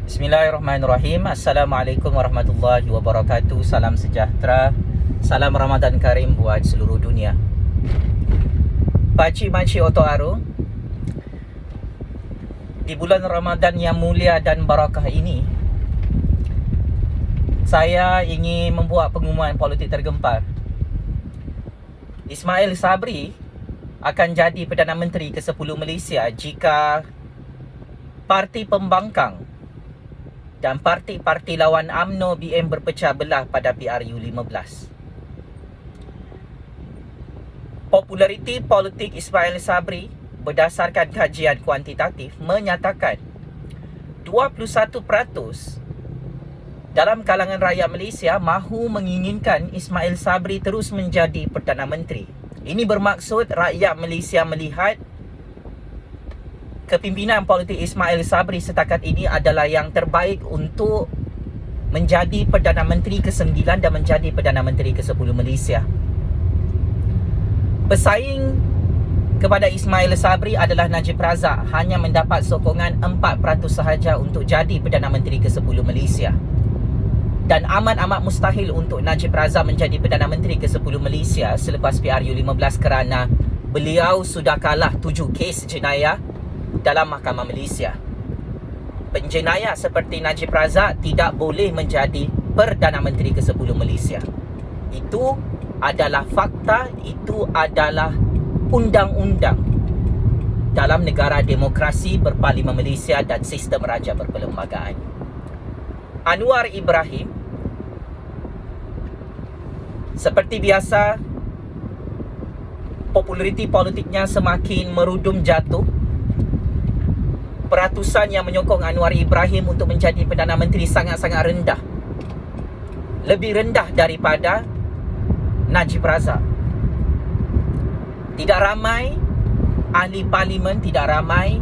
Bismillahirrahmanirrahim. Assalamualaikum warahmatullahi wabarakatuh. Salam sejahtera. Salam Ramadan Karim buat seluruh dunia. Pakcik-makcik Oto Aro, di bulan Ramadan yang mulia dan barakah ini, saya ingin membuat pengumuman politik tergempar. Ismail Sabri akan jadi Perdana Menteri ke-10 Malaysia jika parti pembangkang dan parti-parti lawan UMNO BN berpecah belah pada PRU15. Populariti politik Ismail Sabri berdasarkan kajian kuantitatif menyatakan 21% dalam kalangan rakyat Malaysia mahu menginginkan Ismail Sabri terus menjadi Perdana Menteri. Ini bermaksud rakyat Malaysia melihat kepimpinan politik Ismail Sabri setakat ini adalah yang terbaik untuk menjadi Perdana Menteri ke-9 dan menjadi Perdana Menteri ke-10 Malaysia. Pesaing kepada Ismail Sabri adalah Najib Razak, hanya mendapat sokongan 4% sahaja untuk jadi Perdana Menteri ke-10 Malaysia. Dan amat-amat mustahil untuk Najib Razak menjadi Perdana Menteri ke-10 Malaysia selepas PRU15 kerana beliau sudah kalah 7 kes jenayah dalam Mahkamah Malaysia. Penjenayah seperti Najib Razak tidak boleh menjadi Perdana Menteri ke-10 Malaysia. Itu adalah fakta, itu adalah undang-undang dalam negara demokrasi berparlimen Malaysia dan sistem raja berperlembagaan. Anwar Ibrahim seperti biasa, populariti politiknya semakin merudum jatuh. Peratusan yang menyokong Anwar Ibrahim untuk menjadi Perdana Menteri sangat-sangat rendah. Lebih rendah daripada Najib Razak. Tidak ramai ahli parlimen, tidak ramai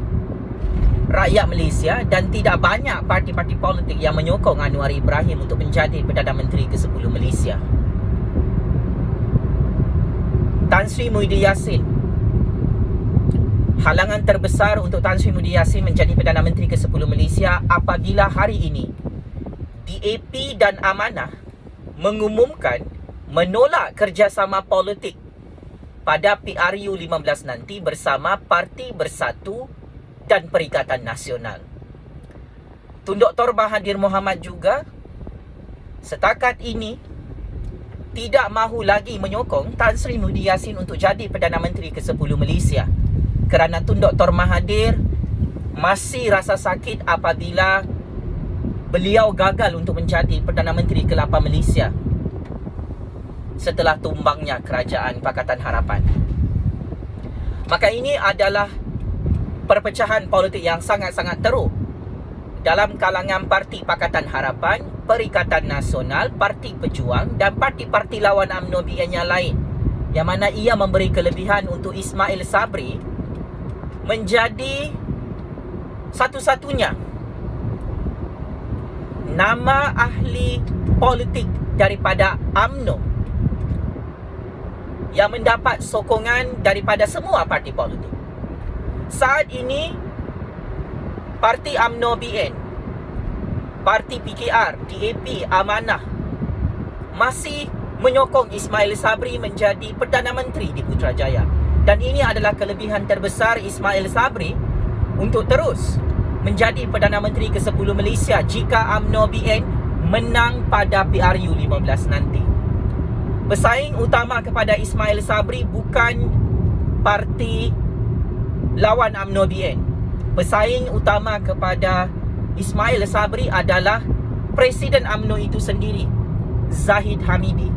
rakyat Malaysia dan tidak banyak parti-parti politik yang menyokong Anwar Ibrahim untuk menjadi Perdana Menteri ke-10 Malaysia. Tan Sri Muhyiddin Yassin, halangan terbesar untuk Tan Sri Muhyiddin Yassin menjadi Perdana Menteri ke-10 Malaysia apabila hari ini DAP dan Amanah mengumumkan menolak kerjasama politik pada PRU15 nanti bersama Parti Bersatu dan Perikatan Nasional. Tun Dr. Mahathir Mohamad juga setakat ini tidak mahu lagi menyokong Tan Sri Muhyiddin Yassin untuk jadi Perdana Menteri ke-10 Malaysia kerana Tun Dr. Mahathir masih rasa sakit apabila beliau gagal untuk menjadi Perdana Menteri ke-8 Malaysia setelah tumbangnya Kerajaan Pakatan Harapan. Maka ini adalah perpecahan politik yang sangat-sangat teruk dalam kalangan Parti Pakatan Harapan, Perikatan Nasional, Parti Pejuang dan parti-parti lawan UMNO BN yang lain, yang mana ia memberi kelebihan untuk Ismail Sabri menjadi satu-satunya nama ahli politik daripada UMNO yang mendapat sokongan daripada semua parti politik. Saat ini Parti UMNO BN, Parti PKR, DAP, Amanah masih menyokong Ismail Sabri menjadi Perdana Menteri di Putrajaya. Dan ini adalah kelebihan terbesar Ismail Sabri untuk terus menjadi Perdana Menteri ke-10 Malaysia jika UMNO BN menang pada PRU15 nanti. Pesaing utama kepada Ismail Sabri bukan parti lawan UMNO BN. Pesaing utama kepada Ismail Sabri adalah Presiden UMNO itu sendiri, Zahid Hamidi.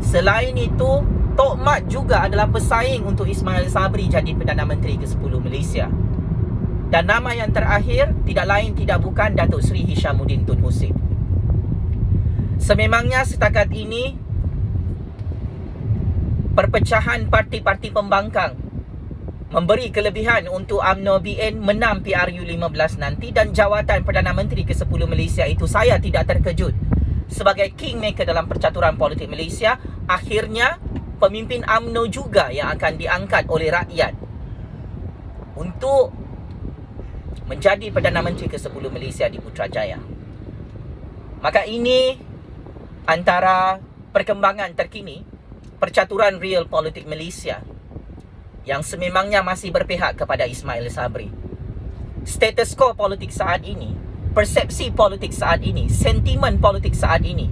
Selain itu, Tok Mat juga adalah pesaing untuk Ismail Sabri jadi Perdana Menteri ke-10 Malaysia. Dan nama yang terakhir tidak lain tidak bukan Datuk Seri Hishamuddin Tun Hussein. Sememangnya setakat ini perpecahan parti-parti pembangkang memberi kelebihan untuk UMNO BN menang PRU15 nanti dan jawatan Perdana Menteri ke-10 Malaysia itu saya tidak terkejut. Sebagai kingmaker dalam percaturan politik Malaysia, akhirnya pemimpin UMNO juga yang akan diangkat oleh rakyat untuk menjadi Perdana Menteri ke-10 Malaysia di Putrajaya. Maka ini antara perkembangan terkini percaturan real politik Malaysia yang sememangnya masih berpihak kepada Ismail Sabri. Status quo politik saat ini, persepsi politik saat ini, sentimen politik saat ini,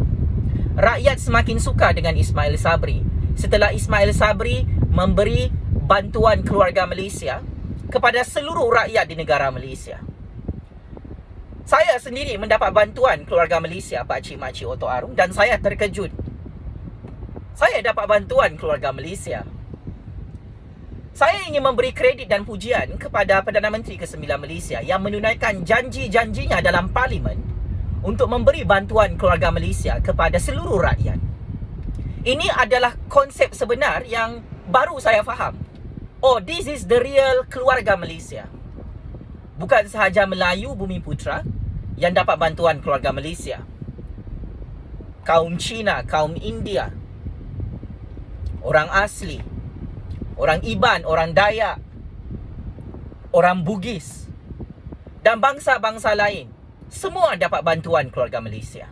rakyat semakin suka dengan Ismail Sabri setelah Ismail Sabri memberi bantuan keluarga Malaysia kepada seluruh rakyat di negara Malaysia. Saya sendiri mendapat bantuan keluarga Malaysia, Pakcik Makcik Oto Arum, dan saya terkejut. Saya dapat bantuan keluarga Malaysia. Saya ingin memberi kredit dan pujian kepada Perdana Menteri ke-9 Malaysia yang menunaikan janji-janjinya dalam Parlimen untuk memberi bantuan keluarga Malaysia kepada seluruh rakyat. Ini adalah konsep sebenar yang baru saya faham. Oh, this is the real keluarga Malaysia. Bukan sahaja Melayu Bumi Putra yang dapat bantuan keluarga Malaysia. Kaum Cina, kaum India, orang asli, orang Iban, orang Dayak, orang Bugis, dan bangsa-bangsa lain, semua dapat bantuan keluarga Malaysia.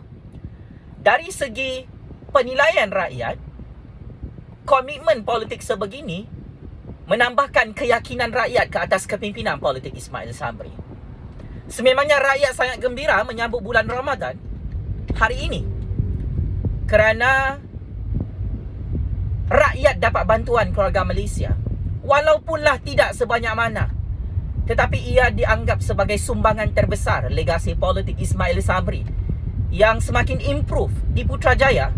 Dari segi penilaian rakyat, komitmen politik sebegini menambahkan keyakinan rakyat ke atas kepimpinan politik Ismail Sabri. Sememangnya rakyat sangat gembira menyambut bulan Ramadan hari ini kerana rakyat dapat bantuan keluarga Malaysia, walaupunlah tidak sebanyak mana, tetapi ia dianggap sebagai sumbangan terbesar legasi politik Ismail Sabri yang semakin improve di Putrajaya,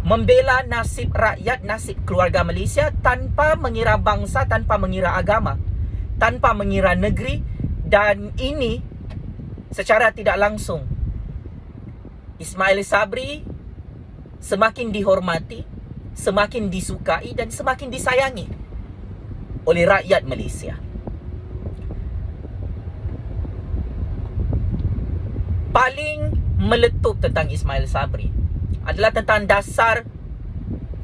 membela nasib rakyat, nasib keluarga Malaysia tanpa mengira bangsa, tanpa mengira agama, tanpa mengira negeri. Dan ini secara tidak langsung Ismail Sabri semakin dihormati, semakin disukai dan semakin disayangi oleh rakyat Malaysia. Paling meletup tentang Ismail Sabri adalah tentang dasar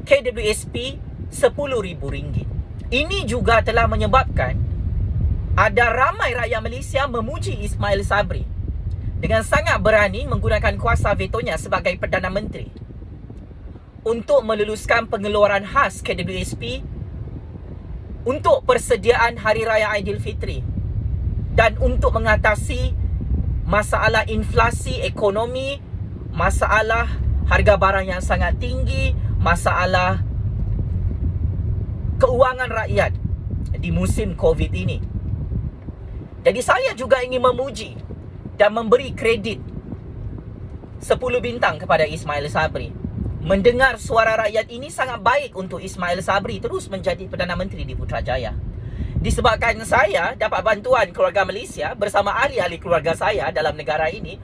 KWSP RM10,000. Ini juga telah menyebabkan ada ramai rakyat Malaysia memuji Ismail Sabri dengan sangat berani menggunakan kuasa vetonya sebagai Perdana Menteri untuk meluluskan pengeluaran khas KWSP untuk persediaan Hari Raya Aidilfitri dan untuk mengatasi masalah inflasi ekonomi, masalah harga barang yang sangat tinggi, masalah keuangan rakyat di musim COVID ini. Jadi saya juga ingin memuji dan memberi kredit 10 bintang kepada Ismail Sabri. Mendengar suara rakyat ini sangat baik untuk Ismail Sabri terus menjadi Perdana Menteri di Putrajaya. Disebabkan saya dapat bantuan keluarga Malaysia bersama ahli-ahli keluarga saya dalam negara ini,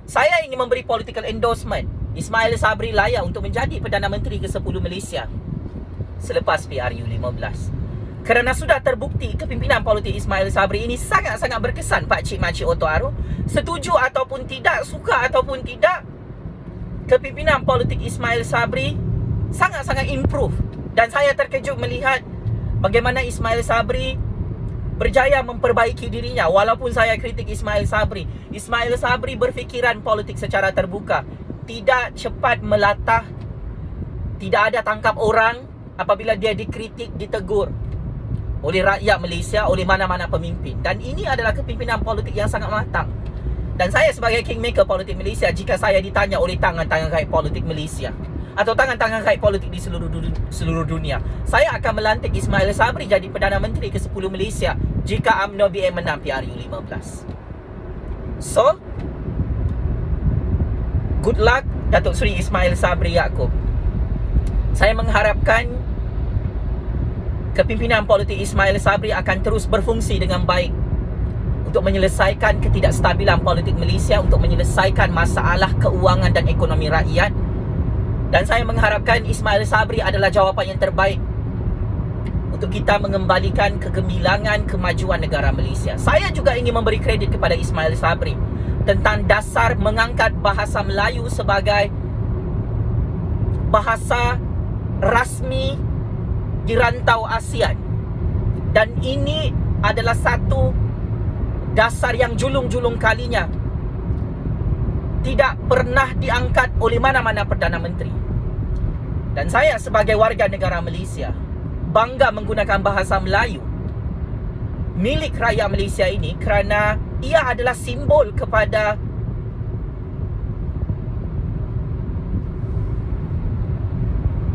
saya ingin memberi political endorsement. Ismail Sabri layak untuk menjadi Perdana Menteri ke-10 Malaysia selepas PRU 15. Kerana sudah terbukti kepimpinan politik Ismail Sabri ini sangat-sangat berkesan, Pakcik Makcik Oto Arum. Setuju ataupun tidak, suka ataupun tidak, kepimpinan politik Ismail Sabri sangat-sangat improve. Dan saya terkejut melihat bagaimana Ismail Sabri berjaya memperbaiki dirinya. Walaupun saya kritik Ismail Sabri, Ismail Sabri berfikiran politik secara terbuka, tidak cepat melatah, tidak ada tangkap orang apabila dia dikritik, ditegur oleh rakyat Malaysia, oleh mana-mana pemimpin. Dan ini adalah kepimpinan politik yang sangat matang. Dan saya sebagai kingmaker politik Malaysia, jika saya ditanya oleh tangan-tangan kait politik Malaysia atau tangan-tangan kait politik di seluruh dunia, saya akan melantik Ismail Sabri jadi Perdana Menteri ke-10 Malaysia jika UMNO BN menang PRU 15. So, good luck Datuk Seri Ismail Sabri Yaakob. Saya mengharapkan kepimpinan politik Ismail Sabri akan terus berfungsi dengan baik untuk menyelesaikan ketidakstabilan politik Malaysia, untuk menyelesaikan masalah keuangan dan ekonomi rakyat. Dan saya mengharapkan Ismail Sabri adalah jawapan yang terbaik untuk kita mengembalikan kegemilangan kemajuan negara Malaysia. Saya juga ingin memberi kredit kepada Ismail Sabri tentang dasar mengangkat bahasa Melayu sebagai bahasa rasmi di rantau ASEAN. Dan ini adalah satu dasar yang julung-julung kalinya tidak pernah diangkat oleh mana-mana Perdana Menteri. Dan saya sebagai warga negara Malaysia bangga menggunakan bahasa Melayu milik rakyat Malaysia ini kerana ia adalah simbol kepada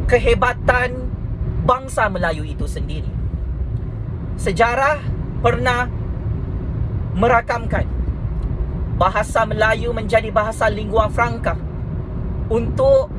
kehebatan bangsa Melayu itu sendiri. Sejarah pernah merakamkan bahasa Melayu menjadi bahasa lingua franca untuk